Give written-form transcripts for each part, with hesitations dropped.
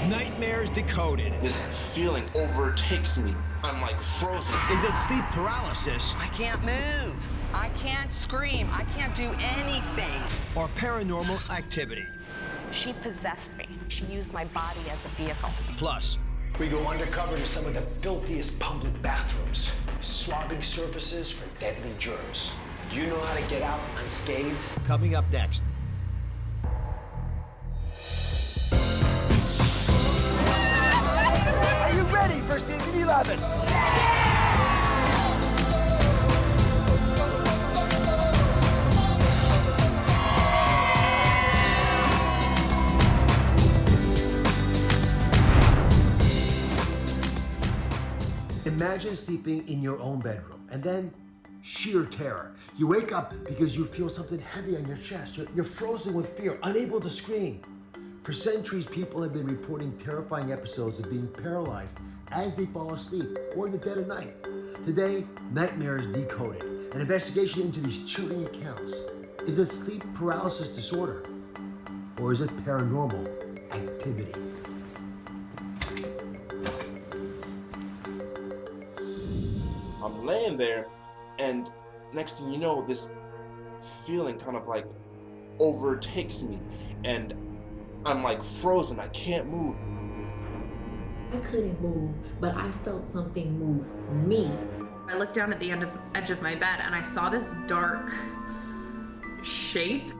Nightmares Decoded. This feeling overtakes me. I'm like frozen. Is it sleep paralysis? I can't move. I can't scream. I can't do anything. Or paranormal activity? She possessed me. She used my body as a vehicle. Plus, we go undercover to some of the filthiest public bathrooms, swabbing surfaces for deadly germs. Do you know how to get out unscathed? coming up next. Are you ready for season 11? Imagine sleeping in your own bedroom and then sheer terror. You wake up because you feel something heavy on your chest. You're frozen with fear, unable to scream. For centuries, people have been reporting terrifying episodes of being paralyzed as they fall asleep or in the dead of night. Today, Nightmares Decoded, an investigation into these chilling accounts. Is it sleep paralysis disorder? Or is it paranormal activity? I'm laying there, and next thing you know, this feeling kind of like overtakes me, and I'm like frozen. I can't move. I couldn't move, but I felt something move me. I looked down at the edge of my bed and I saw this dark shape.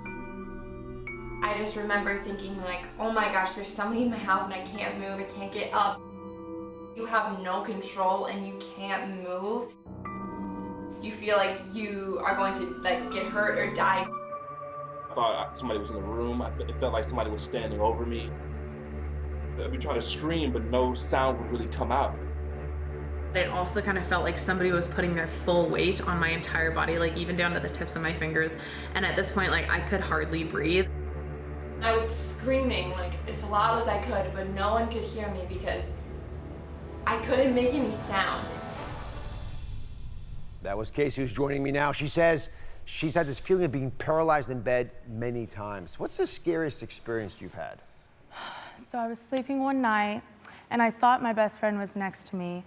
I just remember thinking like, oh my gosh, there's somebody in my house and I can't move, I can't get up. You have no control and you can't move. You feel like you are going to like get hurt or die. I thought somebody was in the room. It felt like somebody was standing over me. I'd be trying to scream, but no sound would really come out. It also kind of felt like somebody was putting their full weight on my entire body, like even down to the tips of my fingers. And at this point, like I could hardly breathe. I was screaming like as loud as I could, but no one could hear me because I couldn't make any sound. That was Casey, who's joining me now. She says she's had this feeling of being paralyzed in bed many times. What's the scariest experience you've had? So I was sleeping one night, and I thought my best friend was next to me.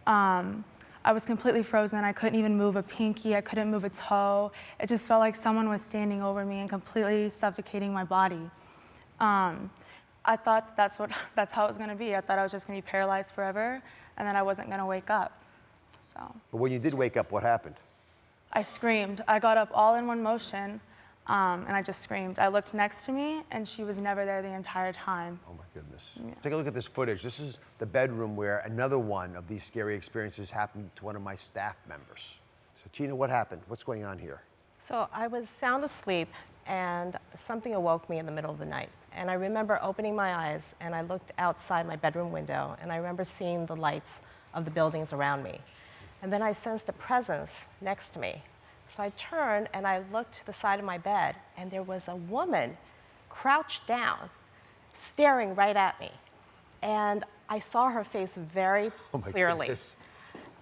I was completely frozen. I couldn't even move a pinky. I couldn't move a toe. It just felt like someone was standing over me and completely suffocating my body. I thought that's how it was going to be. I thought I was just going to be paralyzed forever, and then I wasn't going to wake up. So. But when you did wake up, what happened? I screamed. I got up all in one motion, and I just screamed. I looked next to me, and she was never there the entire time. Oh my goodness. Yeah. Take a look at this footage. This is the bedroom where another one of these scary experiences happened to one of my staff members. So Tina, what happened? What's going on here? So I was sound asleep, and something awoke me in the middle of the night. And I remember opening my eyes, and I looked outside my bedroom window, and I remember seeing the lights of the buildings around me. And then I sensed a presence next to me. So I turned and I looked to the side of my bed, and there was a woman crouched down, staring right at me. And I saw her face very clearly. Goodness.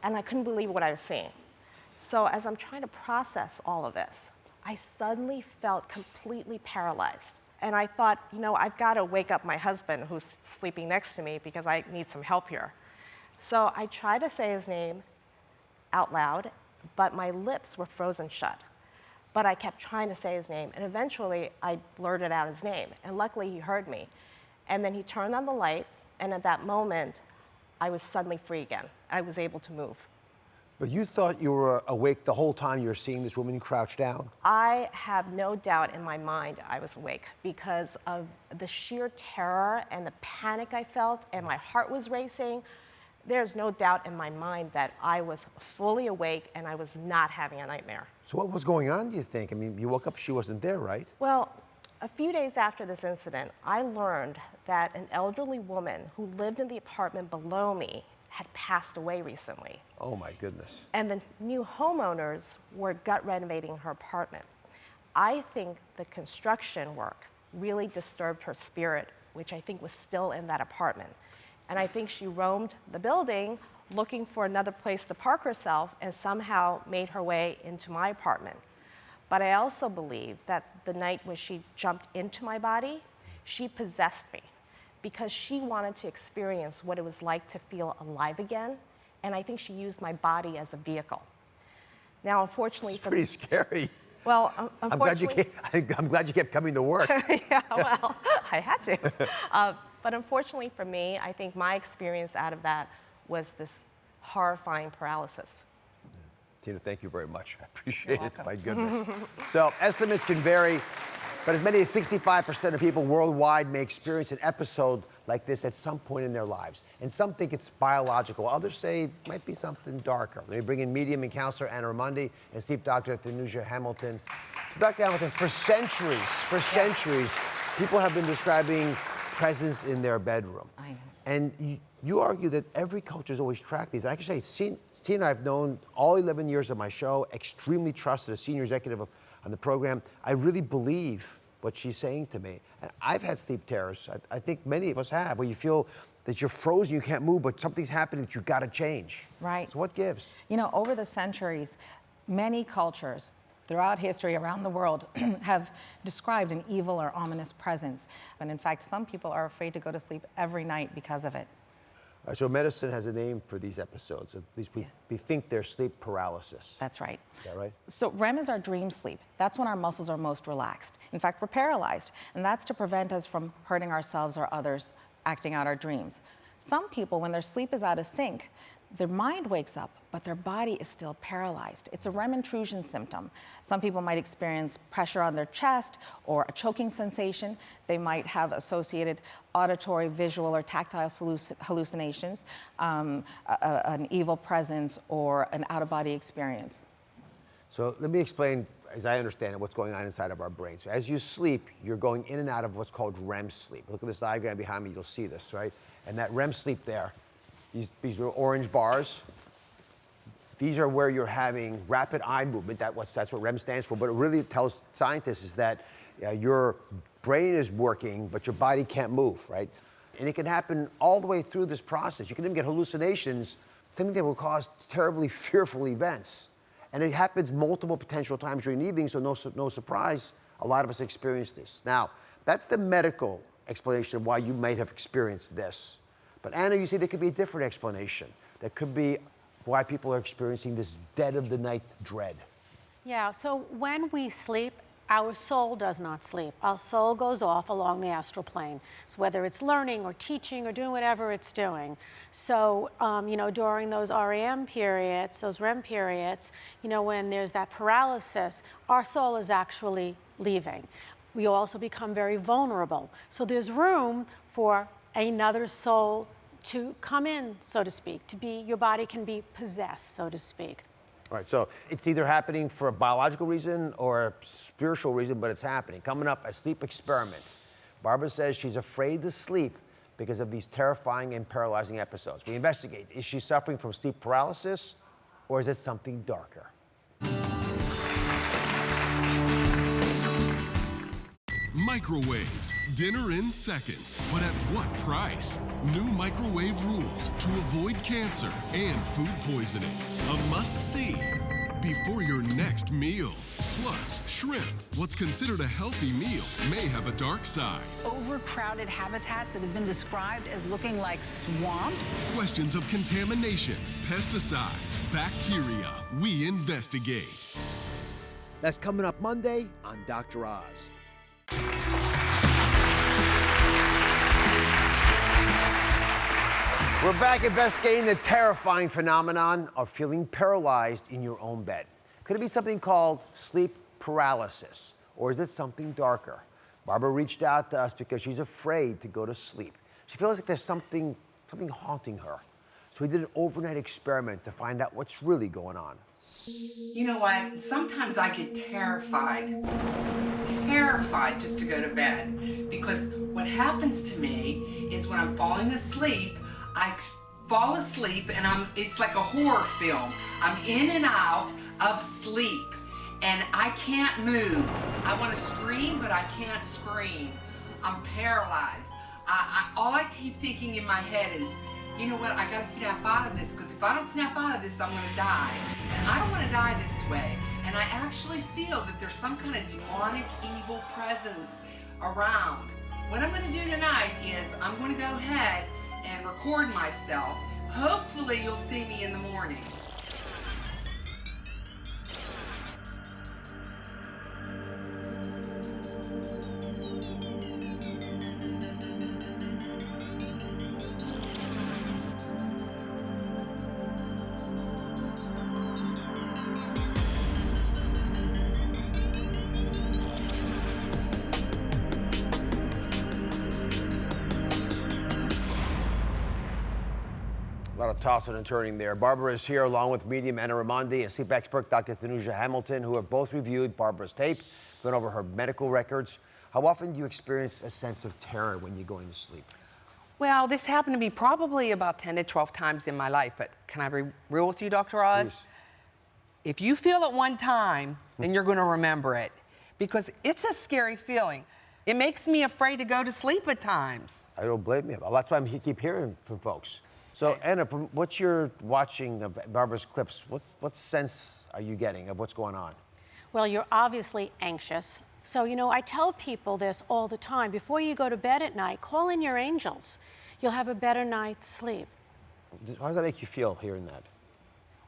And I couldn't believe what I was seeing. So as I'm trying to process all of this, I suddenly felt completely paralyzed. And I thought, you know, I've got to wake up my husband who's sleeping next to me because I need some help here. So I tried to say his name out loud, but my lips were frozen shut. But I kept trying to say his name, and eventually I blurted out his name, and luckily he heard me. And then he turned on the light, and at that moment, I was suddenly free again. I was able to move. But you thought you were awake the whole time you were seeing this woman crouch down? I have no doubt in my mind I was awake because of the sheer terror and the panic I felt, and my heart was racing. There's no doubt in my mind that I was fully awake and I was not having a nightmare. So what was going on, do you think? I mean, you woke up, she wasn't there, right? Well, a few days after this incident, I learned that an elderly woman who lived in the apartment below me had passed away recently. Oh my goodness. And the new homeowners were gut renovating her apartment. I think the construction work really disturbed her spirit, which I think was still in that apartment. And I think she roamed the building looking for another place to park herself and somehow made her way into my apartment. But I also believe that the night when she jumped into my body, she possessed me. because she wanted to experience what it was like to feel alive again, and I think she used my body as a vehicle. Now, unfortunately, It's pretty scary. Well, I'm glad unfortunately, I'm glad you kept coming to work. yeah, well, I had to. But unfortunately for me, I think my experience out of that was this horrifying paralysis. Tina, thank you very much. I appreciate it. My goodness. So estimates can vary, but as many as 65% of people worldwide may experience an episode like this at some point in their lives. And some think it's biological. Others say it might be something darker. Let me bring in medium and counselor Anna Ramundi and sleep doctor at the Nuja Hamilton. So Dr. Hamilton, for centuries, people have been describing presence in their bedroom. I know. And you argue that every culture has always tracked these. And I can say, Tina and I have known all 11 years of my show, extremely trusted, a senior executive on the program. I really believe what she's saying to me. And I've had sleep terrors. I think many of us have, where you feel that you're frozen, you can't move, but something's happening that you've got to change. Right. So what gives? You know, over the centuries, many cultures throughout history around the world have described an evil or ominous presence. And in fact, some people are afraid to go to sleep every night because of it. So medicine has a name for these episodes. At least we think they're sleep paralysis. That's right. Is that right? So REM is our dream sleep. That's when our muscles are most relaxed. In fact, we're paralyzed, and that's to prevent us from hurting ourselves or others acting out our dreams. Some people, when their sleep is out of sync, their mind wakes up, but their body is still paralyzed. It's a REM intrusion symptom. Some people might experience pressure on their chest or a choking sensation. They might have associated auditory, visual, or tactile hallucinations, an evil presence, or an out-of-body experience. So let me explain, as I understand it, what's going on inside of our brain. So as you sleep, you're going in and out of what's called REM sleep. Look at this diagram behind me, you'll see this, right? And that REM sleep there, these little orange bars, these are where you're having rapid eye movement. That's what REM stands for. But it really tells scientists is that your brain is working, but your body can't move, right? And it can happen all the way through this process. You can even get hallucinations, something that will cause terribly fearful events. And it happens multiple potential times during the evening, so no surprise, a lot of us experience this. Now, that's the medical explanation of why you might have experienced this. But Anna, you see there could be a different explanation. That could be why people are experiencing this dead of the night dread. Yeah, so when we sleep, our soul does not sleep. Our soul goes off along the astral plane. So whether it's learning or teaching or doing whatever it's doing. So, you know, during those REM periods, those REM periods, you know, when there's that paralysis, our soul is actually leaving. We also become very vulnerable. So there's room for another soul to come in, so to speak, your body can be possessed, so to speak. All right, so it's either happening for a biological reason or a spiritual reason, but it's happening. Coming up, a sleep experiment. Barbara says she's afraid to sleep because of these terrifying and paralyzing episodes. We investigate, is she suffering from sleep paralysis or is it something darker? Microwaves, dinner in seconds, but at what price? New microwave rules to avoid cancer and food poisoning. A must-see before your next meal. Plus, shrimp, what's considered a healthy meal, may have a dark side. Overcrowded habitats that have been described as looking like swamps. Questions of contamination, pesticides, bacteria. We investigate. That's coming up Monday on Dr. Oz. We're back investigating the terrifying phenomenon of feeling paralyzed in your own bed. Could it be something called sleep paralysis, or is it something darker? Barbara reached out to us because she's afraid to go to sleep. She feels like there's something haunting her. So we did an overnight experiment to find out what's really going on. You know what? Sometimes I get terrified just to go to bed, because what happens to me is when I'm falling asleep, I fall asleep and it's like a horror film. I'm in and out of sleep and I can't move. I want to scream, but I can't scream. I'm paralyzed. All I keep thinking in my head is, you know what, I gotta snap out of this, because if I don't snap out of this, I'm gonna die. And I don't wanna die this way. And I actually feel that there's some kind of demonic, evil presence around. what I'm going to do tonight is I'm going to go ahead and record myself. Hopefully you'll see me in the morning. A lot of tossing and turning there. Barbara is here along with medium Anna Raimondi and sleep expert Dr. Thanuja Hamilton, who have both reviewed Barbara's tape, gone over her medical records. How often do you experience a sense of terror when you're going to sleep? Well, this happened to me probably about 10 to 12 times in my life, but can I be real with you, Dr. Oz? Please. If you feel it one time, then you're going to remember it, because it's a scary feeling. It makes me afraid to go to sleep at times. I don't blame you. That's why I keep hearing from folks. So, Anna, from what you're watching of Barbara's clips, what sense are you getting of what's going on? Well, you're obviously anxious. So, you know, I tell people this all the time. Before you go to bed at night, call in your angels. You'll have a better night's sleep. How does that make you feel hearing that?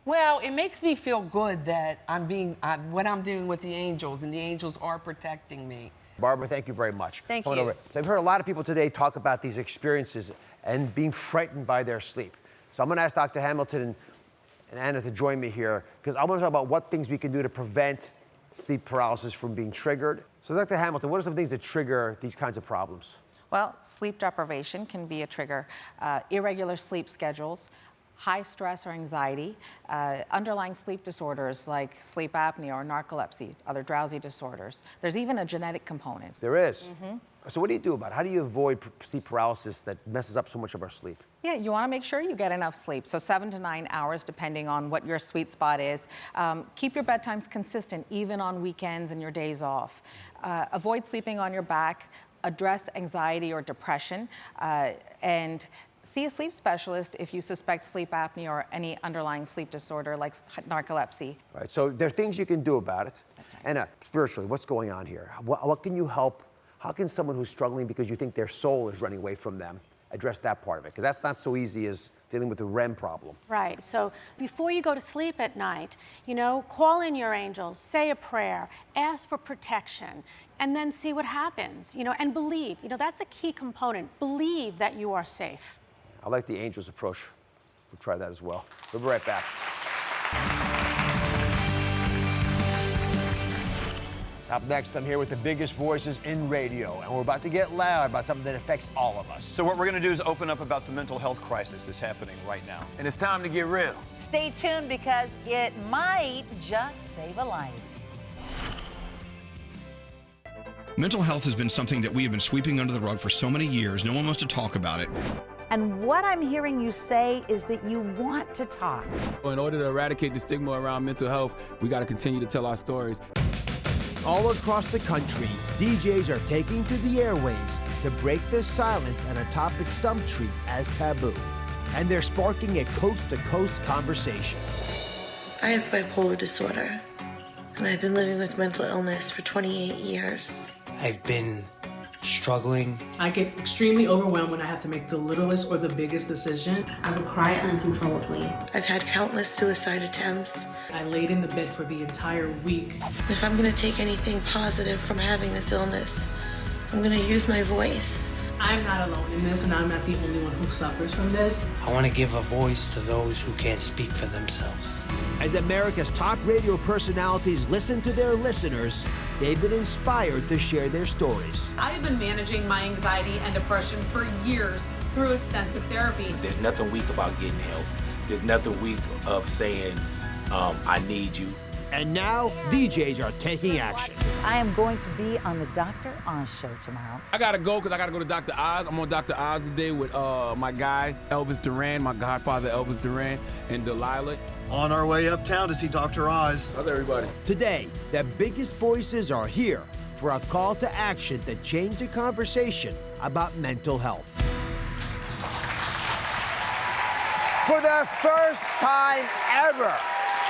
Well, it makes me feel good that what I'm doing with the angels, and the angels are protecting me. Barbara, thank you very much. Thank Coming you. over. So I've heard a lot of people today talk about these experiences and being frightened by their sleep. So I'm going to ask Dr. Hamilton and Anna to join me here, because I want to talk about what things we can do to prevent sleep paralysis from being triggered. So Dr. Hamilton, what are some things that trigger these kinds of problems? Well, sleep deprivation can be a trigger. Irregular sleep schedules, high stress or anxiety, underlying sleep disorders like sleep apnea or narcolepsy, other drowsy disorders. There's even a genetic component. There is. So what do you do about it? How do you avoid sleep paralysis that messes up so much of our sleep? Yeah, you want to make sure you get enough sleep. So 7 to 9 hours, depending on what your sweet spot is. Keep your bedtimes consistent, even on weekends and your days off. Avoid sleeping on your back. Address anxiety or depression. And see a sleep specialist if you suspect sleep apnea or any underlying sleep disorder like narcolepsy. Right, so there are things you can do about it. That's right. Anna, spiritually, what's going on here? What can you help? How can someone who's struggling because you think their soul is running away from them address that part of it? Because that's not so easy as dealing with the REM problem. Right. So before you go to sleep at night, you know, call in your angels, say a prayer, ask for protection, and then see what happens, you know, and believe. You know, that's a key component. Believe that you are safe. I like the angels approach. We'll try that as well. We'll be right back. Up next, I'm here with the biggest voices in radio, and we're about to get loud about something that affects all of us. So what we're going to do is open up about the mental health crisis that's happening right now. And it's time to get real. Stay tuned, because it might just save a life. Mental health has been something that we have been sweeping under the rug for so many years. No one wants to talk about it. And what I'm hearing you say is that you want to talk. In order to eradicate the stigma around mental health, we got to continue to tell our stories. All across the country, DJs are taking to the airwaves to break the silence on a topic some treat as taboo. And they're sparking a coast-to-coast conversation. I have bipolar disorder, and I've been living with mental illness for 28 years. I've been struggling. I get extremely overwhelmed when I have to make the littlest or the biggest decision. I would cry uncontrollably. I've had countless suicide attempts. I laid in the bed for the entire week. If I'm gonna take anything positive from having this illness, I'm gonna use my voice. I'm not alone in this, and I'm not the only one who suffers from this. I want to give a voice to those who can't speak for themselves. As America's top radio personalities listen to their listeners, they've been inspired to share their stories. I have been managing my anxiety and depression for years through extensive therapy. There's nothing weak about getting help. There's nothing weak of saying, I need you. And now, DJs are taking action. I am going to be on the Dr. Oz show tomorrow. I got to go because I got to go to Dr. Oz. I'm on Dr. Oz today with my guy, Elvis Duran, my godfather, Elvis Duran, and Delilah. On our way uptown to see Dr. Oz. How's everybody? Today, the biggest voices are here for a call to action that changed the conversation about mental health. For the first time ever,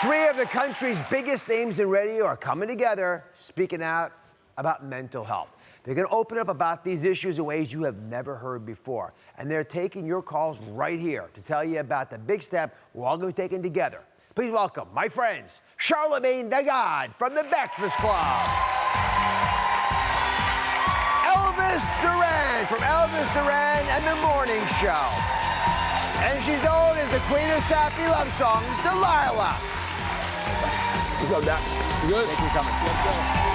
3 of the country's biggest names in radio are coming together, speaking out about mental health. They're going to open up about these issues in ways you have never heard before. And they're taking your calls right here to tell you about the big step we're all going to be taking together. Please welcome my friends, Charlemagne the God from The Breakfast Club, Elvis Duran from Elvis Duran and The Morning Show. And she's known as the queen of sappy love songs, Delilah. What's up, Doc? You good? Thank you for coming. Yes, sir.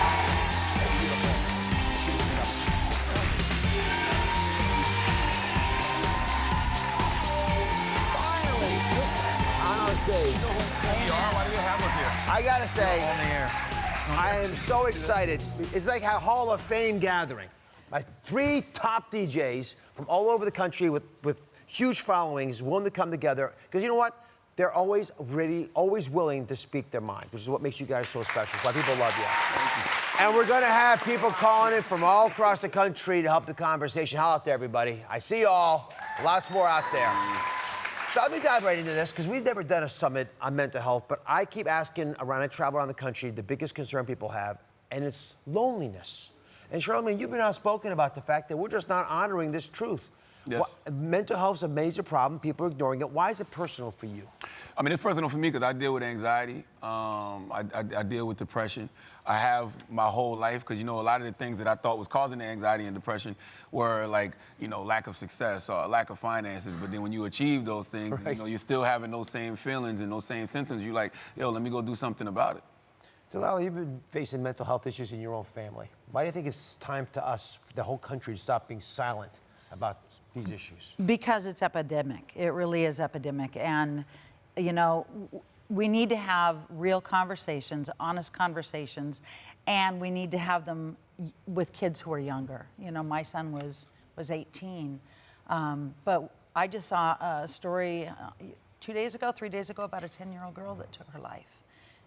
Why do you have us here? I gotta say, on the air. I am so excited. It's like a Hall of Fame gathering. My 3 top DJs from all over the country with huge followings willing to come together. Because you know what? They're always ready, always willing to speak their minds, which is what makes you guys so special. It's why people love you. Thank you. And we're gonna have people calling in from all across the country to help the conversation. Holla out there, everybody. I see y'all. Lots more out there. So let me dive right into this, because we've never done a summit on mental health, but I keep asking around, I travel around the country, the biggest concern people have, and it's loneliness. And Charlemagne, you've been outspoken about the fact that we're just not honoring this truth. Yes. Mental health is a major problem. People are ignoring it. Why is it personal for you? I mean, it's personal for me because I deal with anxiety. I deal with depression. I have my whole life because, you know, a lot of the things that I thought was causing the anxiety and depression were like, you know, lack of success or lack of finances. But then when you achieve those things, right, you know, you're still having those same feelings and those same symptoms. You're like, yo, let me go do something about it. Delilah, you've been facing mental health issues in your own family. Why do you think it's time to us, for the whole country, to stop being silent about these issues? Because it's epidemic. It really is epidemic. And, you know, we need to have real conversations, honest conversations, and we need to have them with kids who are younger. You know, my son was 18, but I just saw a story 3 days ago, about a 10-year-old girl that took her life.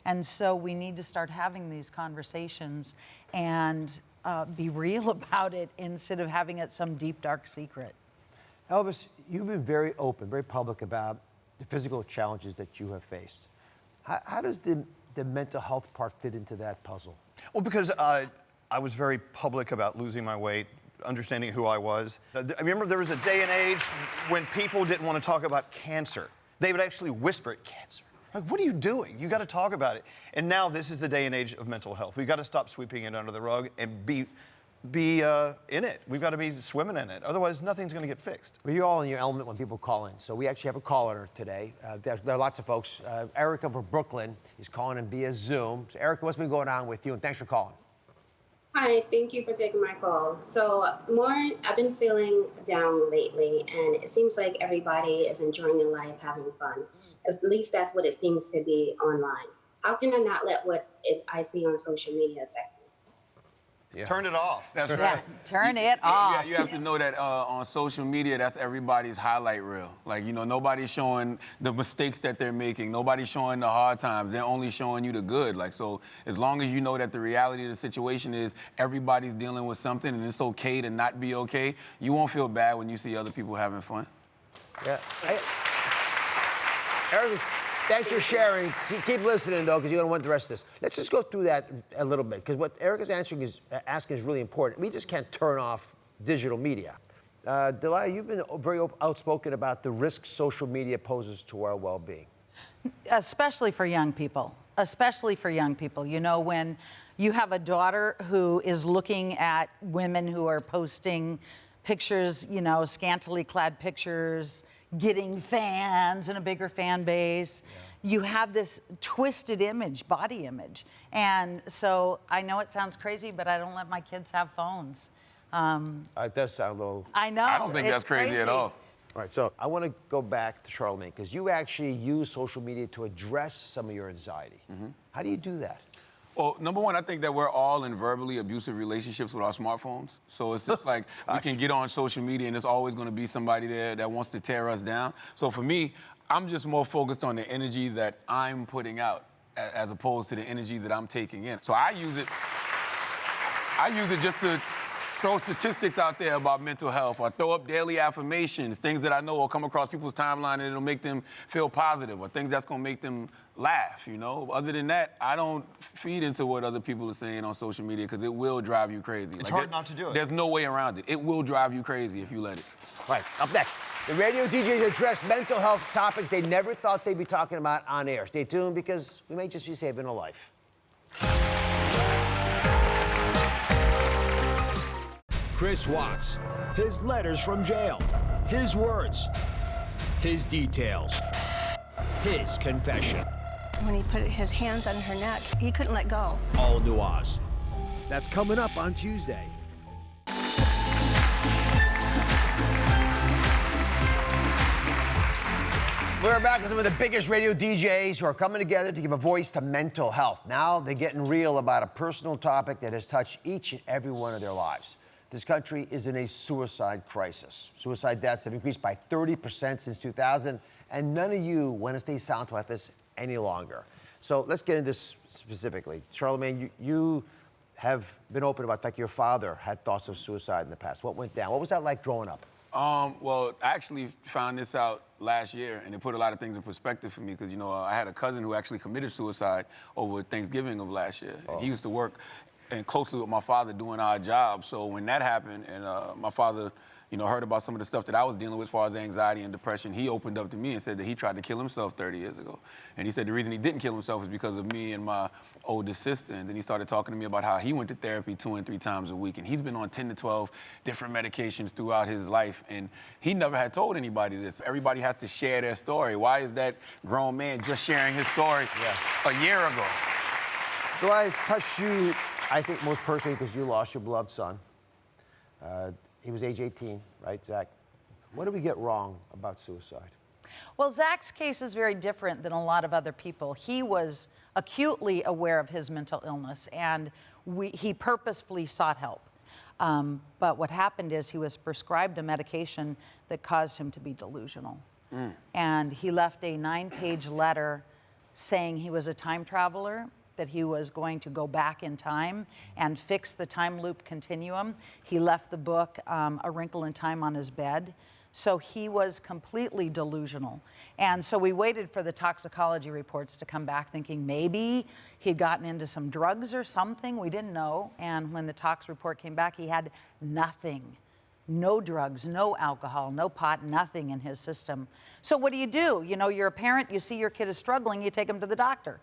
And so we need to start having these conversations and be real about it instead of having it some deep, dark secret. Elvis, you've been very open, very public about the physical challenges that you have faced. How does the mental health part fit into that puzzle? Well, because I was very public about losing my weight, understanding who I was. I remember there was a day and age when people didn't want to talk about cancer. They would actually whisper, cancer. Like, what are you doing? You got to talk about it. And now this is the day and age of mental health. We've got to stop sweeping it under the rug and be in it. We've got to be swimming in it. Otherwise, nothing's going to get fixed. Well, you're all in your element when people call in. So we actually have a caller today. There are lots of folks. Erica from Brooklyn is calling in via Zoom. So Erica, what's been going on with you? And thanks for calling. Hi, thank you for taking my call. So I've been feeling down lately, and it seems like everybody is enjoying their life, having fun. At least that's what it seems to be online. How can I not let what I see on social media affect me? Yeah. Turn it off. That's right. Yeah, turn it off. You have to know that on social media, that's everybody's highlight reel. Like, you know, nobody's showing the mistakes that they're making. Nobody's showing the hard times. They're only showing you the good. Like, so as long as you know that the reality of the situation is everybody's dealing with something and it's okay to not be okay, you won't feel bad when you see other people having fun. Yeah. Erica, thanks for sharing. Keep listening, though, because you're going to want the rest of this. Let's just go through that a little bit, because what Erica's asking is really important. We just can't turn off digital media. Delilah, you've been very outspoken about the risks social media poses to our well-being. Especially for young people. Especially for young people. You know, when you have a daughter who is looking at women who are posting pictures, you know, scantily clad pictures, getting fans and a bigger fan base. Yeah. You have this twisted image, body image. And so I know it sounds crazy, but I don't let my kids have phones. It does sound a little... I know. I don't think that's crazy at all. All right, so I want to go back to Charlemagne, because you actually use social media to address some of your anxiety. Mm-hmm. How do you do that? Well, number one, I think that we're all in verbally abusive relationships with our smartphones. So it's just like we can get on social media and there's always going to be somebody there that wants to tear us down. So for me, I'm just more focused on the energy that I'm putting out as opposed to the energy that I'm taking in. So I use it just to throw statistics out there about mental health, or throw up daily affirmations, things that I know will come across people's timeline and it'll make them feel positive, or things that's gonna make them laugh, you know? Other than that, I don't feed into what other people are saying on social media because it will drive you crazy. It's hard not to do it. There's no way around it. It will drive you crazy if you let it. Right, up next, the radio DJs address mental health topics they never thought they'd be talking about on air. Stay tuned because we may just be saving a life. Chris Watts, his letters from jail, his words, his details, his confession. When he put his hands on her neck, he couldn't let go. All New Oz. That's coming up on Tuesday. We're back with some of the biggest radio DJs who are coming together to give a voice to mental health. Now they're getting real about a personal topic that has touched each and every one of their lives. This country is in a suicide crisis. Suicide deaths have increased by 30% since 2000, and none of you want to stay silent about this any longer. So let's get into this specifically. Charlamagne, you have been open about, like, your father had thoughts of suicide in the past. What went down? What was that like growing up? Well, I actually found this out last year, and it put a lot of things in perspective for me because, you know, I had a cousin who actually committed suicide over Thanksgiving of last year. And he used to work and closely with my father doing our job. So when that happened and my father, you know, heard about some of the stuff that I was dealing with as far as anxiety and depression, he opened up to me and said that he tried to kill himself 30 years ago. And he said the reason he didn't kill himself is because of me and my oldest sister. And then he started talking to me about how he went to therapy 2 and 3 times a week. And he's been on 10 to 12 different medications throughout his life. And he never had told anybody this. Everybody has to share their story. Why is that grown man just sharing his story a year ago? So it touched you, I think, most personally because you lost your beloved son. He was age 18, right, Zach? What did we get wrong about suicide? Well, Zach's case is very different than a lot of other people. He was acutely aware of his mental illness, and he purposefully sought help. But what happened is he was prescribed a medication that caused him to be delusional. And he left a 9-page letter saying he was a time traveler, that he was going to go back in time and fix the time loop continuum. He left the book, A Wrinkle in Time, on his bed. So he was completely delusional. And so we waited for the toxicology reports to come back thinking maybe he'd gotten into some drugs or something. We didn't know. And when the tox report came back, he had nothing. No drugs, no alcohol, no pot, nothing in his system. So what do? You know, you're a parent, you see your kid is struggling, you take him to the doctor.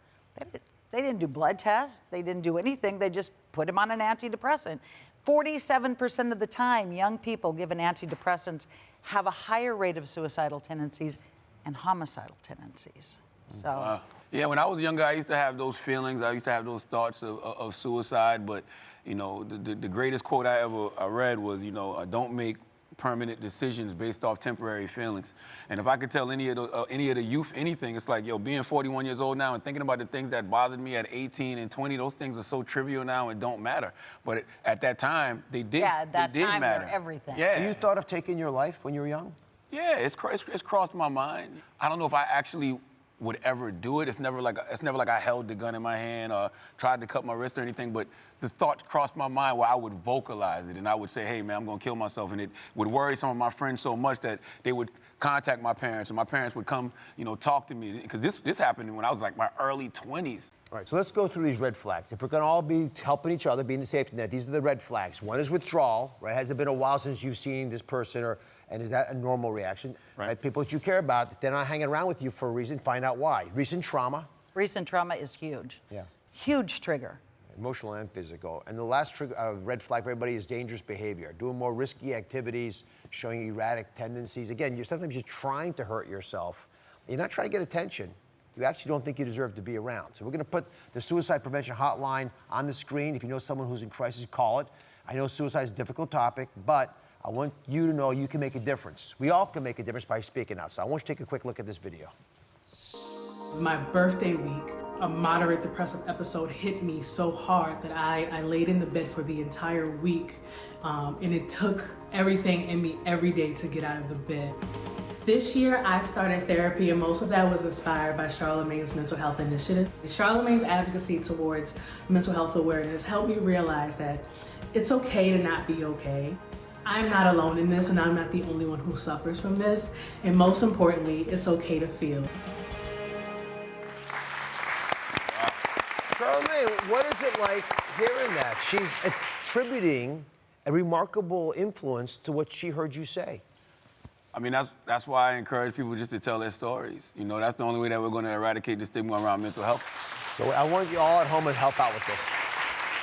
They didn't do blood tests, they didn't do anything, they just put him on an antidepressant. 47% of the time, young people given antidepressants have a higher rate of suicidal tendencies and homicidal tendencies. So. Yeah, when I was younger, I used to have those feelings. I used to have those thoughts of suicide. But, you know, the greatest quote I ever read was, you know, don't make permanent decisions based off temporary feelings. And if I could tell any of the youth anything, it's like, yo, being 41 years old now and thinking about the things that bothered me at 18 and 20, those things are so trivial now and don't matter. But at that time, they did. Yeah, at that they did time, matter. they're everything. Yeah. You thought of taking your life when you were young? Yeah, it's crossed my mind. I don't know if I actually would ever do it. It's never like I held the gun in my hand or tried to cut my wrist or anything, but the thoughts crossed my mind where I would vocalize it and I would say, hey man, I'm gonna kill myself. And it would worry some of my friends so much that they would contact my parents and my parents would come, you know, talk to me. Because this happened when I was like my early 20s. All right, so let's go through these red flags. If we're gonna all be helping each other, being the safety net, these are the red flags. One is withdrawal, right? Has it been a while since you've seen this person, and is that a normal reaction? Right. People that you care about, if they're not hanging around with you for a reason, find out why. Recent trauma. Recent trauma is huge. Yeah. Huge trigger. Emotional and physical. And the last red flag for everybody is dangerous behavior. Doing more risky activities, showing erratic tendencies. Again, sometimes you're trying to hurt yourself. You're not trying to get attention. You actually don't think you deserve to be around. So we're gonna put the suicide prevention hotline on the screen. If you know someone who's in crisis, call it. I know suicide is a difficult topic, but I want you to know you can make a difference. We all can make a difference by speaking out. So I want you to take a quick look at this video. My birthday week, a moderate depressive episode hit me so hard that I laid in the bed for the entire week. And it took everything in me every day to get out of the bed. This year, I started therapy, and most of that was inspired by Charlamagne's mental health initiative. Charlamagne's advocacy towards mental health awareness helped me realize that it's okay to not be okay. I'm not alone in this, and I'm not the only one who suffers from this. And most importantly, it's okay to feel. Charlamagne, what is it like hearing that? She's attributing a remarkable influence to what she heard you say. I mean, that's why I encourage people just to tell their stories. You know, that's the only way that we're going to eradicate the stigma around mental health. So I want you all at home to help out with this.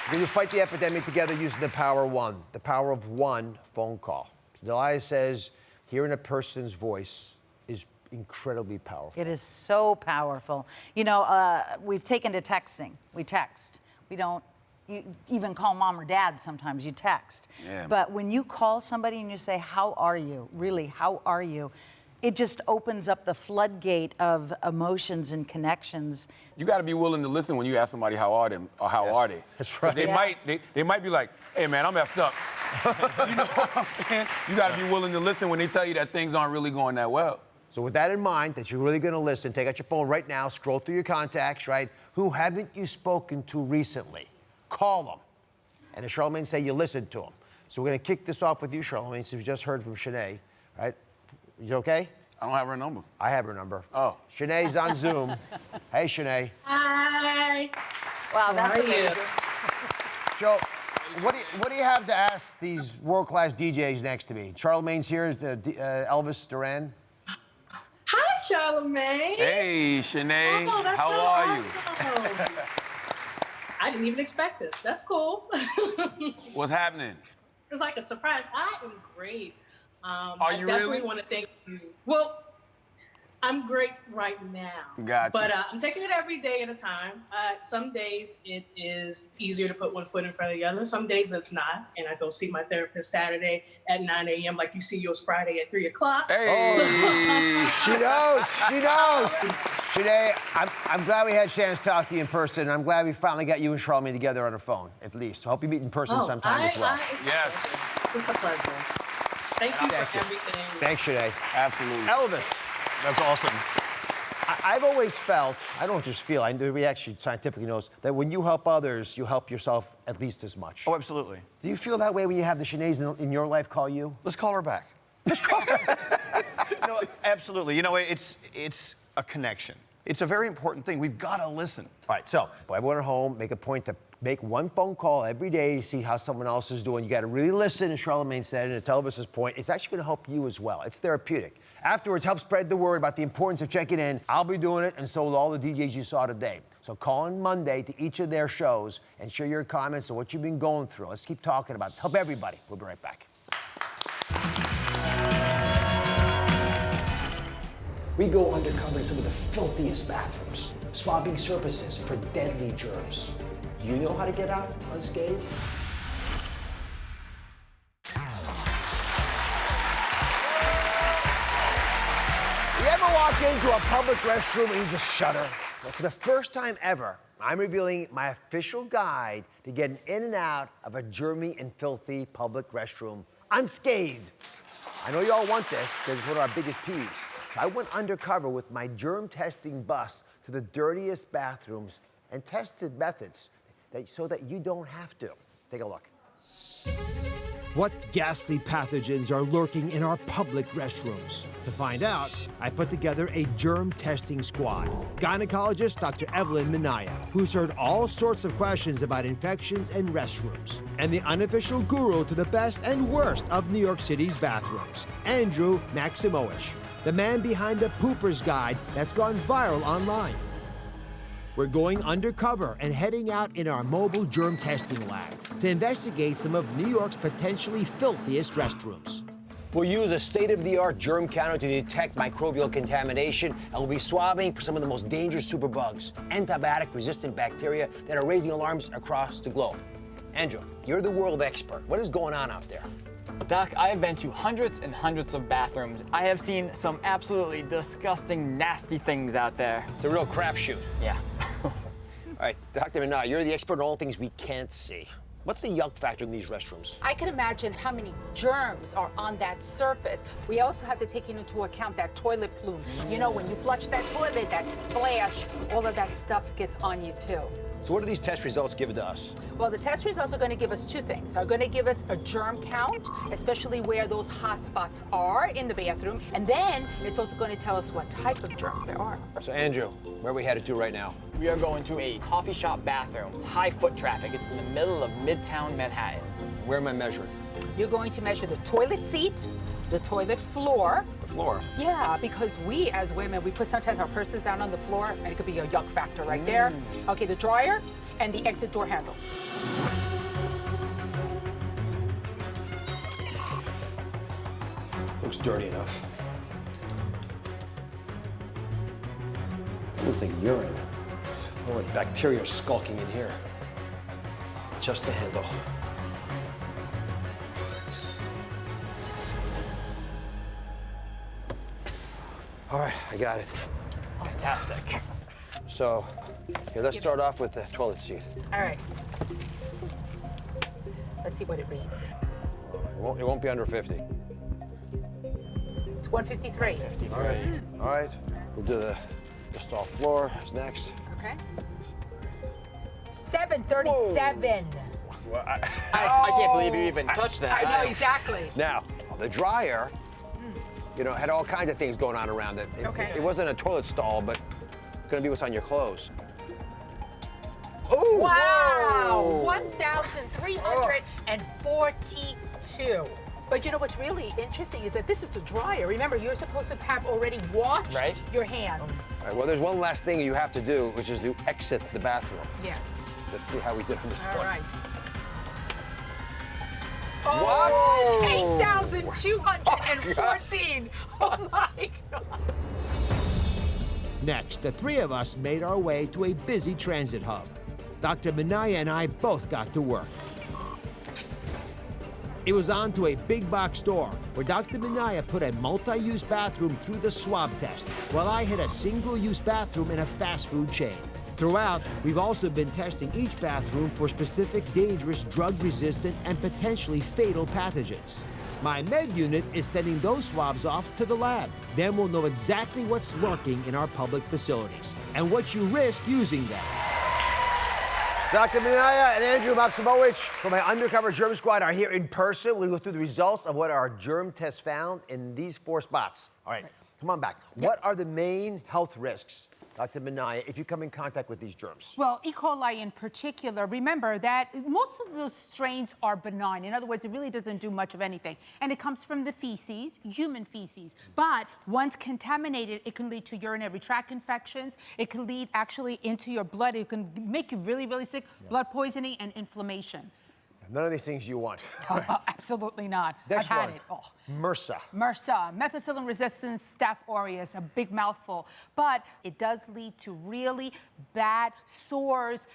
We're going to fight the epidemic together using the power of one, the power of one phone call. Delia says hearing a person's voice is incredibly powerful. It is so powerful. You know, we've taken to texting. We text. We don't even call mom or dad sometimes. You text. Yeah. But when you call somebody and you say, how are you? Really, how are you? It just opens up the floodgate of emotions and connections. You got to be willing to listen when you ask somebody how are them or how are they. That's right. They might be like, hey man, I'm effed up. You know what I'm saying? You got to be willing to listen when they tell you that things aren't really going that well. So with that in mind, that you're really going to listen, take out your phone right now, scroll through your contacts, right? Who haven't you spoken to recently? Call them. And as Charlamagne say, you listen to them. So we're going to kick this off with you, Charlamagne, since we just heard from Shanae, right? You okay? I don't have her number. I have her number. Oh. Shanae's on Zoom. Hey, Shanae. Hi. Wow, that's amazing. So, what do you have to ask these world-class DJs next to me? Charlamagne's here, Elvis Duran. Hi, Charlamagne. Hey, Shanae. Oh, that's how so are awesome. I didn't even expect this. That's cool. What's happening? It's like a surprise. I am great. Are you I definitely really? want to thank you. Well, I'm great right now. Gotcha. But I'm taking it every day at a time. Some days it is easier to put one foot in front of the other. Some days it's not. And I go see my therapist Saturday at 9 a.m. like you see yours Friday at 3 o'clock. Hey! She knows. She knows. Shanae, I'm glad we had a chance to talk to you in person. And I'm glad we finally got you and Charlamagne together on the phone, at least. I hope you meet in person sometime as well. Yes. It's a pleasure. Thank you for everything. Thanks, Shanae. Absolutely. Elvis. That's awesome. I've always felt, I don't just feel, we actually scientifically knows, that when you help others, you help yourself at least as much. Oh, absolutely. Do you feel that way when you have the Shanaes in your life call you? Let's call her back. Let's call her back. No, absolutely. You know, it's a connection. It's a very important thing. We've got to listen. All right, so everyone at home, make a point to make one phone call every day to see how someone else is doing. You got to really listen, as Charlamagne said, and to Elvis's point, it's actually going to help you as well. It's therapeutic. Afterwards, help spread the word about the importance of checking in. I'll be doing it, and so will all the DJs you saw today. So call in Monday to each of their shows and share your comments on what you've been going through. Let's keep talking about this. Help everybody. We'll be right back. We go undercover in some of the filthiest bathrooms, swabbing surfaces for deadly germs. Do you know how to get out unscathed? You ever walk into a public restroom and you just shudder? Well, for the first time ever, I'm revealing my official guide to getting in and out of a germy and filthy public restroom unscathed. I know you all want this because it's one of our biggest peeves. So I went undercover with my germ testing bus to the dirtiest bathrooms and tested methods so that you don't have to. Take a look. What ghastly pathogens are lurking in our public restrooms? To find out, I put together a germ testing squad. Gynecologist Dr. Evelyn Minaya, who's heard all sorts of questions about infections and restrooms. And the unofficial guru to the best and worst of New York City's bathrooms, Andrew Maximowicz, the man behind the Pooper's Guide that's gone viral online. We're going undercover and heading out in our mobile germ testing lab to investigate some of New York's potentially filthiest restrooms. We'll use a state-of-the-art germ counter to detect microbial contamination, and we'll be swabbing for some of the most dangerous superbugs, antibiotic-resistant bacteria that are raising alarms across the globe. Andrew, you're the world expert. What is going on out there? Doc, I have been to hundreds and hundreds of bathrooms. I have seen some absolutely disgusting, nasty things out there. It's a real crapshoot. Yeah. All right, Dr. Minaya, you're the expert on all things we can't see. What's the yuck factor in these restrooms? I can imagine how many germs are on that surface. We also have to take into account that toilet plume. You know, when you flush that toilet, that splash, all of that stuff gets on you too. So what do these test results give to us? Well, the test results are going to give us two things. They're going to give us a germ count, especially where those hot spots are in the bathroom. And then it's also going to tell us what type of germs there are. So Andrew, where are we headed to right now? We are going to a coffee shop bathroom, high foot traffic. It's in the middle of Midtown Manhattan. Where am I measuring? You're going to measure the toilet seat, the toilet floor. The floor? Yeah, because we as women, we put sometimes our purses down on the floor, and it could be a yuck factor right there. Okay, the dryer and the exit door handle. Looks dirty enough. Looks like urine. Oh, like bacteria are skulking in here. Just the handle. All right, I got it. Fantastic. So, here, let's start off with the toilet seat. All right. Let's see what it reads. It won't be under 50. It's 153. All right. All right. We'll do the stall floor is next. Okay. 737. Well, I can't believe you even touched that. I know, exactly. Now, the dryer, you know, had all kinds of things going on around it. Okay. It wasn't a toilet stall, but it's gonna be what's on your clothes. Ooh! Wow! Whoa. 1,342. But you know what's really interesting is that this is the dryer. Remember, you're supposed to have already washed your hands. All right, well, there's one last thing you have to do, which is to exit the bathroom. Yes. Let's see how we did on this All one. right. What? Oh, 8,214. Oh my God. Next, the three of us made our way to a busy transit hub. Dr. Minaya and I both got to work. It was on to a big box door where Dr. Minaya put a multi-use bathroom through the swab test, while I hit a single-use bathroom in a fast food chain. Throughout, we've also been testing each bathroom for specific dangerous drug-resistant and potentially fatal pathogens. My med unit is sending those swabs off to the lab. Then we'll know exactly what's lurking in our public facilities and what you risk using them. Dr. Minaya and Andrew Maximowicz from my undercover germ squad are here in person. We'll go through the results of what our germ test found in these 4 spots. All right, come on back. What are the main health risks, Dr. Minaya, if you come in contact with these germs? Well, E. coli in particular, remember that most of those strains are benign. In other words, it really doesn't do much of anything. And it comes from the feces, human feces. But once contaminated, it can lead to urinary tract infections. It can lead actually into your blood. It can make you really, really sick, blood poisoning and inflammation. None of these things you want. Absolutely not. Next I've had one. it. Oh. MRSA. MRSA, methicillin-resistant Staph aureus, a big mouthful. But it does lead to really bad sores,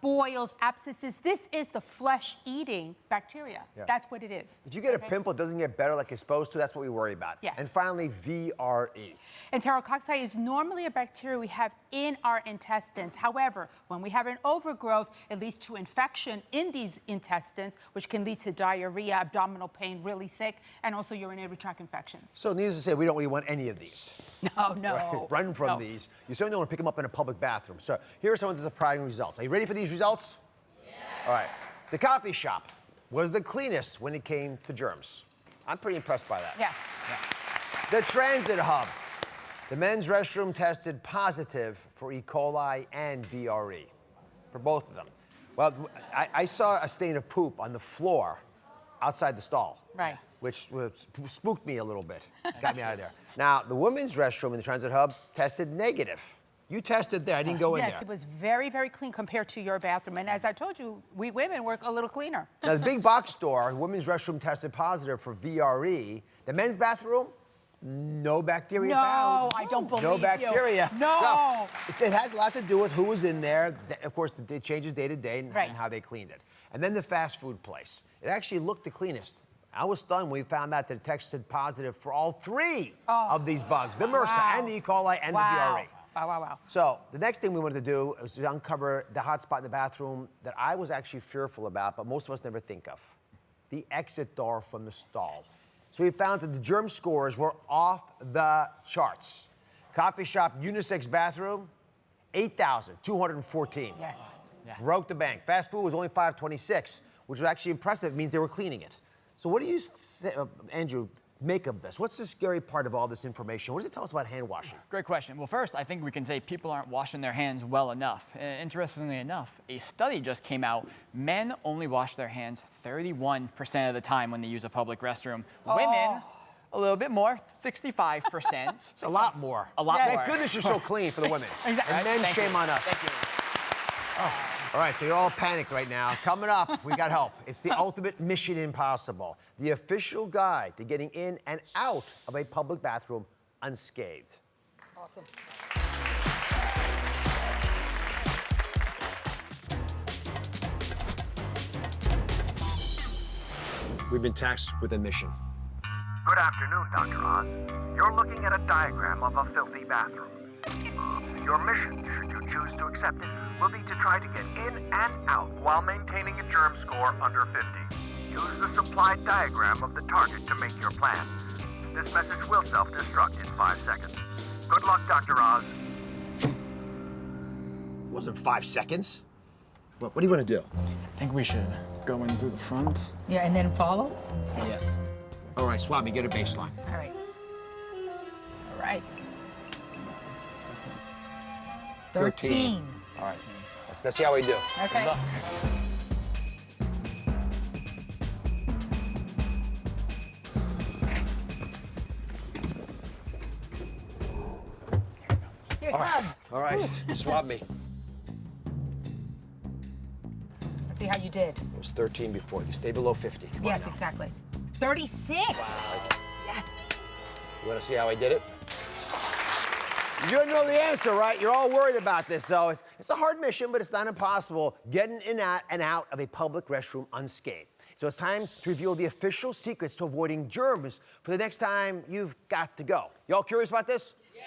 boils, abscesses. This is the flesh-eating bacteria. Yeah. That's what it is. If you get a pimple, it doesn't get better like it's supposed to. That's what we worry about. Yes. And finally, VRE. Enterococci is normally a bacteria we have in our intestines. However, when we have an overgrowth, it leads to infection in these intestines, which can lead to diarrhea, abdominal pain, really sick, and also urinary tract infections. So needless to say, we don't really want any of these. No. Right? Run from these. You certainly don't want to pick them up in a public bathroom. So here are some of the surprising results. Are you ready for these results? Yeah. All right. The coffee shop was the cleanest when it came to germs. I'm pretty impressed by that. Yes. The transit hub. The men's restroom tested positive for E. coli and VRE, for both of them. Well, I saw a stain of poop on the floor outside the stall. Right. Which spooked me a little bit, got me out of there. Now, the women's restroom in the transit hub tested negative. You tested there, I didn't go in there. Yes, it was very, very clean compared to your bathroom. And as I told you, we women work a little cleaner. Now, the big box store, the women's restroom tested positive for VRE. The men's bathroom, no bacteria found. No, I don't believe No bacteria. you. No. So, it has a lot to do with who was in there. Of course, it changes day to day and Right. how they cleaned it. And then the fast food place. It actually looked the cleanest. I was stunned when we found out that it tested positive for all 3 of these bugs, the MRSA and the E. coli and the VRE. Wow. So the next thing we wanted to do was to uncover the hot spot in the bathroom that I was actually fearful about, but most of us never think of. The exit door from the stall. So we found that the germ scores were off the charts. Coffee shop unisex bathroom, 8,214. Yes. Broke the bank. Fast food was only 526, which was actually impressive. It means they were cleaning it. So what do you, Andrew, make of this? What's the scary part of all this information? What does it tell us about hand washing? Great question. Well, first, I think we can say people aren't washing their hands well enough. Interestingly enough, a study just came out. Men only wash their hands 31% of the time when they use a public restroom. Women, a little bit more, 65%. It's a lot more. A lot more. Thank goodness you're so clean for the women. Exactly. And men, Thank shame you. on us. Thank you. All right, so you're all panicked right now. Coming up, we got help. It's the ultimate mission impossible. The official guide to getting in and out of a public bathroom unscathed. Awesome. We've been tasked with a mission. Good afternoon, Dr. Oz. You're looking at a diagram of a filthy bathroom. Your mission, should you choose to accept it, will be to try to get in and out while maintaining a germ score under 50. Use the supplied diagram of the target to make your plan. This message will self-destruct in 5 seconds. Good luck, Dr. Oz. It wasn't 5 seconds. What do you want to do? I think we should go in through the front. Yeah, and then follow? Yeah. All right, Swami, get a baseline. All right. All right. 13. All right. Let's see how we do. Okay. Here it comes. All right. Swab me. Let's see how you did. It was 13 before. You stay below 50. Come on Yes, now. exactly. 36. Yes. You want to see how I did it? You know the answer, right? You're all worried about this, so it's a hard mission, but it's not impossible getting in and out of a public restroom unscathed. So it's time to reveal the official secrets to avoiding germs for the next time you've got to go. Y'all curious about this? Yes.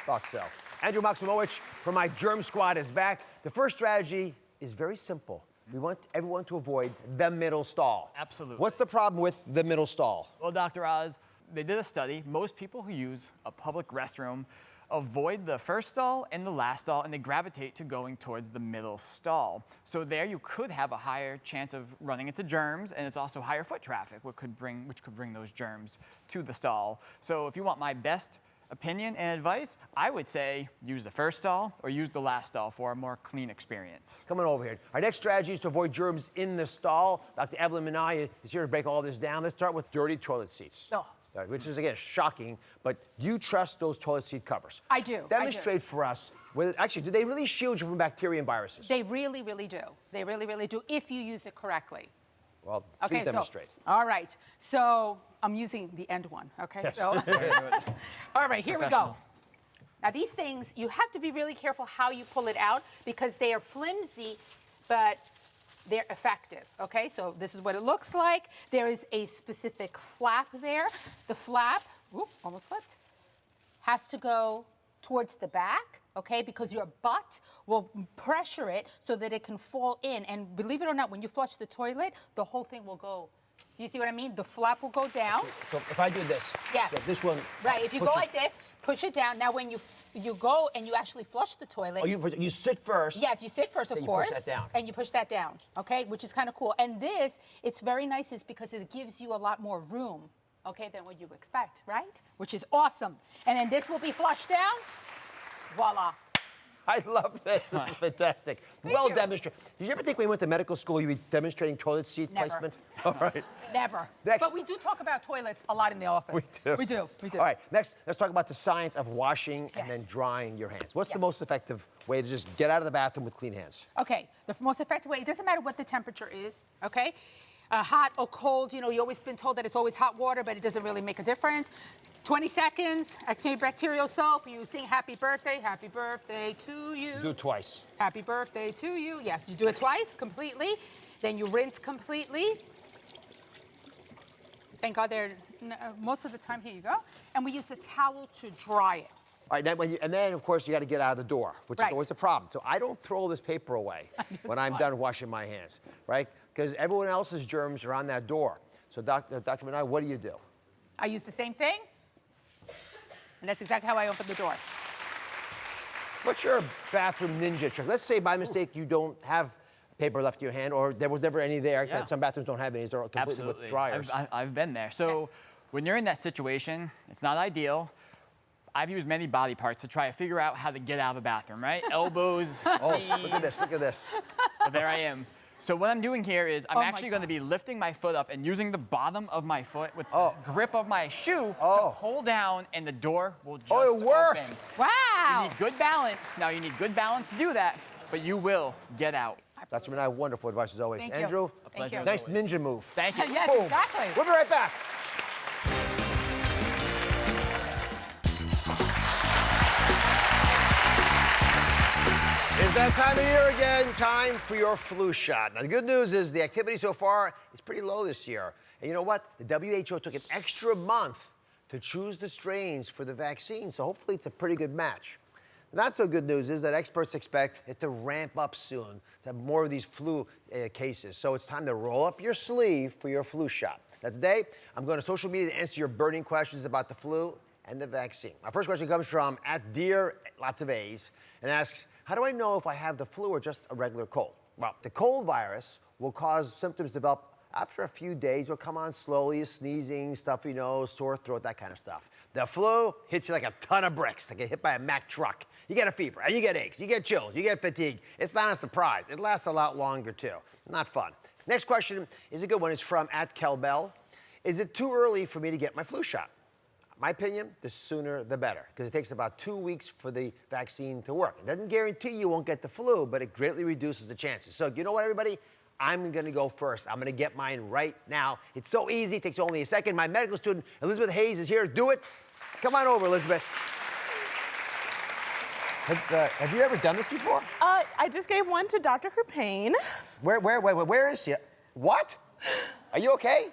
Thought so. Andrew Maximowicz from my Germ Squad is back. The first strategy is very simple. We want everyone to avoid the middle stall. Absolutely. What's the problem with the middle stall? Well, Dr. Oz, they did a study. Most people who use a public restroom avoid the first stall and the last stall, and they gravitate to going towards the middle stall. So there you could have a higher chance of running into germs, and it's also higher foot traffic, which could bring those germs to the stall. So if you want my best opinion and advice, I would say use the first stall or use the last stall for a more clean experience. Coming over here. Our next strategy is to avoid germs in the stall. Dr. Evelyn Minaya is here to break all this down. Let's start with dirty toilet seats. Oh. Which is, again, shocking, but do you trust those toilet seat covers? I do. Demonstrate for us, actually, do they really shield you from bacteria and viruses? They really, really do. They really, really do if you use it correctly. Well, Okay, please demonstrate. All right. So I'm using the end one, okay? Yes. So, all right, here we go. Professional. Now these things, you have to be really careful how you pull it out because they are flimsy, but they're effective, okay? So this is what it looks like. There is a specific flap there. The flap, almost slipped, has to go towards the back, okay? Because your butt will pressure it so that it can fall in. And believe it or not, when you flush the toilet, the whole thing will go. You see what I mean? The flap will go down. So if I do this, Yes. so this one. Right, if you go like this, push it down. Now when you go and you actually flush the toilet. Oh, you sit first. Yes, you sit first, of then course. You push that down. And you push that down, okay? Which is kind of cool. And this, it's very nice is because it gives you a lot more room, okay, than what you expect, right? Which is awesome. And then this will be flushed down. Voila. I love this. This is fantastic. Well demonstrated. Did you ever think when you went to medical school you'd be demonstrating toilet seat Never. placement? All right. Never. Next. But we do talk about toilets a lot in the office. We do. We do. We do. All right, next, let's talk about the science of washing and then drying your hands. What's the most effective way to just get out of the bathroom with clean hands? Okay, the most effective way, it doesn't matter what the temperature is, okay? Hot or cold, you know, you've always been told that it's always hot water, but it doesn't really make a difference. 20 seconds, antibacterial soap, you sing happy birthday to you. Do it twice. Happy birthday to you. Yes, you do it twice, completely. Then you rinse completely. Thank God they're, most of the time, here you go. And we use a towel to dry it. All right, and then of course you got to get out of the door, which is always a problem. So I don't throw this paper away when I'm done washing my hands, right? Because everyone else's germs are on that door. So Dr. Minai, what do you do? I use the same thing, and that's exactly how I open the door. What's your bathroom ninja trick? Let's say by mistake you don't have paper left in your hand, or there was never any there. Yeah. Some bathrooms don't have any, they're completely with dryers. I've been there. So when you're in that situation, it's not ideal. I've used many body parts to try to figure out how to get out of a bathroom, right? Elbows, knees. Look at this, look at this. But there I am. So what I'm doing here is I'm actually going to be lifting my foot up and using the bottom of my foot with the grip of my shoe to pull down, and the door will just it worked. open. Wow. You need good balance. Now you need good balance to do that, but you will get out. Dr. Minai, wonderful advice as always. Thank you. Andrew, A pleasure as nice always. ninja move. Thank you. Yes, Boom. exactly. We'll be right back. It's that time of year again, time for your flu shot. Now, the good news is the activity so far is pretty low this year. And you know what? The WHO took an extra month to choose the strains for the vaccine, so hopefully it's a pretty good match. The not so good news is that experts expect it to ramp up soon, to have more of these flu cases. So it's time to roll up your sleeve for your flu shot. Now, today, I'm going to social media to answer your burning questions about the flu and the vaccine. My first question comes from @Dear, lots of A's, and asks, how do I know if I have the flu or just a regular cold? Well, the cold virus will cause symptoms to develop after a few days. Will come on slowly, sneezing, stuffy nose, sore throat, that kind of stuff. The flu hits you like a ton of bricks, like get hit by a Mack truck. You get a fever, and you get aches, you get chills, you get fatigue. It's not a surprise. It lasts a lot longer, too. Not fun. Next question is a good one. It's from @Kelbell. Is it too early for me to get my flu shot? My opinion, the sooner the better, because it takes about 2 weeks for the vaccine to work. It doesn't guarantee you won't get the flu, but it greatly reduces the chances. So you know what, everybody? I'm going to go first. I'm going to get mine right now. It's so easy. It takes only a second. My medical student, Elizabeth Hayes, is here to do it. Come on over, Elizabeth. Have you ever done this before? I just gave one to Dr. Krupane. Where is she? What? Are you okay?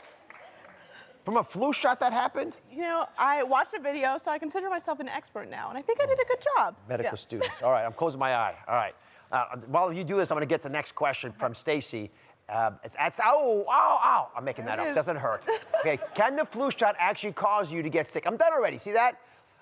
From a flu shot that happened? You know, I watched a video, so I consider myself an expert now, and I think I did a good job. Medical students. All right, I'm closing my eye. All right. While you do this, I'm going to get the next question from Stacy. I'm making that up. It doesn't hurt. Okay, can the flu shot actually cause you to get sick? I'm done already. See that?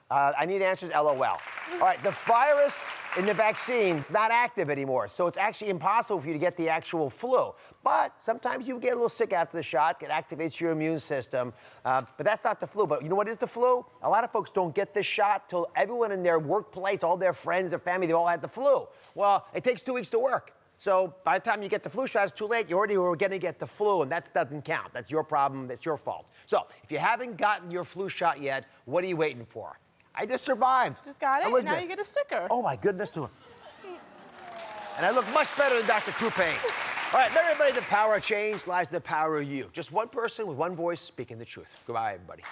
I need answers, LOL. All right, the virus in the vaccine is not active anymore, so it's actually impossible for you to get the actual flu. But sometimes you get a little sick after the shot. It activates your immune system. But that's not the flu. But you know what is the flu? A lot of folks don't get this shot till everyone in their workplace, all their friends, their family, they all had the flu. Well, it takes 2 weeks to work. So by the time you get the flu shot, it's too late. You already were going to get the flu, and that doesn't count. That's your problem. That's your fault. So if you haven't gotten your flu shot yet, what are you waiting for? I just survived. Just got it, Elizabeth. now you get a sticker. Oh, my goodness. And I look much better than Dr. Krupane. All right, everybody, the power of change lies in the power of you. Just one person with one voice speaking the truth. Goodbye, everybody.